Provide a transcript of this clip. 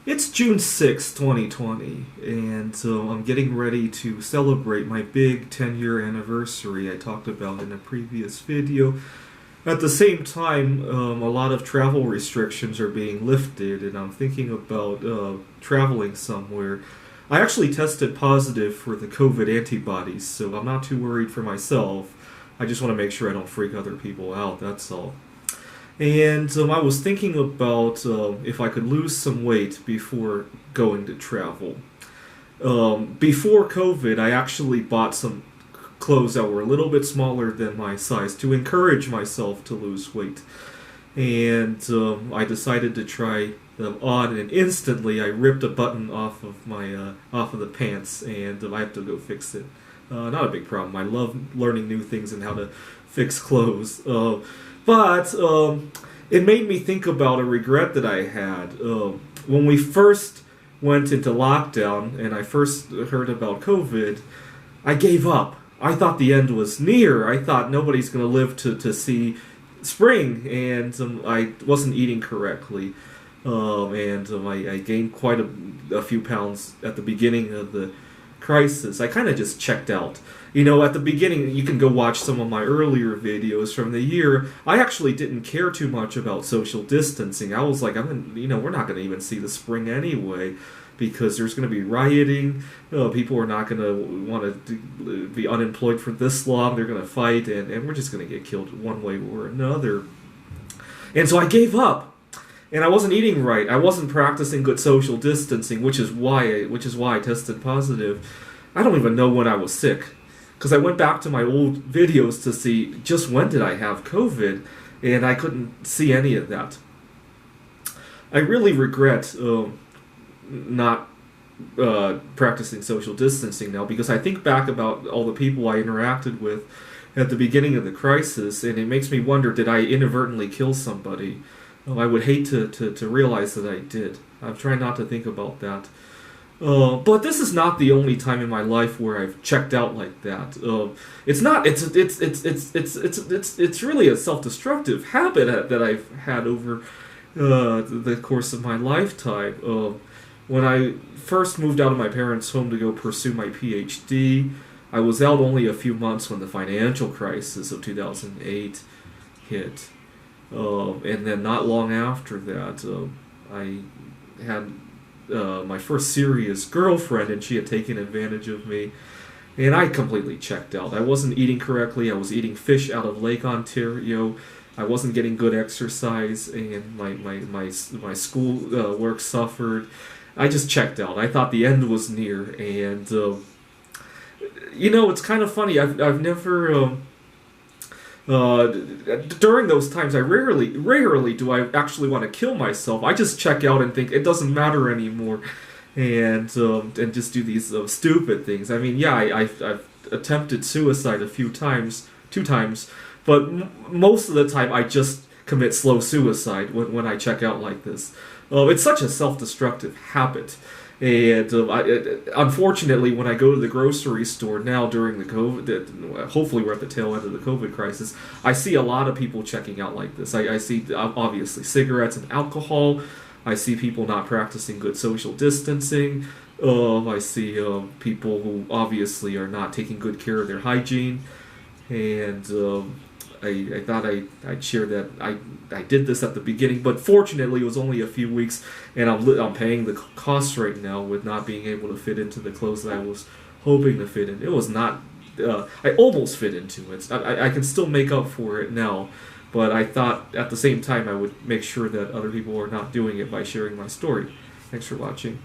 It's June 6th, 2020, and I'm getting ready to celebrate my big 10-year anniversary I talked about in a previous video. At the same time, a lot of travel restrictions are being lifted, and I'm thinking about traveling somewhere. I actually tested positive for the COVID antibodies, so I'm not too worried for myself. I just want to make sure I don't freak other people out, that's all. And I was thinking about if I could lose some weight before going to travel. Before COVID, I actually bought some clothes that were a little bit smaller than my size to encourage myself to lose weight. And I decided to try them on, and instantly I ripped a button off of my off of the pants, and I have to go fix it. Not a big problem. I love learning new things and how to fix clothes. But it made me think about a regret that I had. When we first went into lockdown and I first heard about COVID, I gave up. I thought the end was near. I thought nobody's going to live to see spring, and I wasn't eating correctly. I gained quite a few pounds at the beginning of the crisis. I kind of just checked out. You know, at the beginning, you can go watch some of my earlier videos from the year. I actually didn't care too much about social distancing. I was like, we're not going to even see the spring anyway, because there's going to be rioting. People are not going to want to be unemployed for this long. They're going to fight, and we're just going to get killed one way or another. And so I gave up. And I wasn't eating right. I wasn't practicing good social distancing, which is why I tested positive. I don't even know when I was sick, because I went back to my old videos to see just when did I have COVID, and I couldn't see any of that. I really regret not practicing social distancing now, because I think back about all the people I interacted with at the beginning of the crisis, and it makes me wonder, did I inadvertently kill somebody? I would hate to realize that I did. I'm trying not to think about that. But this is not the only time in my life where I've checked out like that. It's really a self-destructive habit that I've had over the course of my lifetime. When I first moved out of my parents' home to go pursue my PhD, I was out only a few months when the financial crisis of 2008 hit. And then not long after that, I had my first serious girlfriend, and she had taken advantage of me, and I completely checked out. I wasn't eating correctly. I was eating fish out of Lake Ontario. I wasn't getting good exercise, and my school work suffered. I just checked out. I thought the end was near, and it's kind of funny. I've never. During those times, I rarely do I actually want to kill myself. I just check out and think it doesn't matter anymore, and just do these stupid things. I mean, yeah, I've attempted suicide two times, but most of the time I just commit slow suicide when I check out like this. It's such a self-destructive habit. And unfortunately, when I go to the grocery store now during the COVID, hopefully we're at the tail end of the COVID crisis, I see a lot of people checking out like this. I see, obviously, cigarettes and alcohol. I see people not practicing good social distancing. I see people who obviously are not taking good care of their hygiene. And I thought I'd share that I did this at the beginning, but fortunately it was only a few weeks, and I'm paying the costs right now with not being able to fit into the clothes that I was hoping to fit in. It was not, I almost fit into it. I can still make up for it now, but I thought at the same time I would make sure that other people are not doing it by sharing my story. Thanks for watching.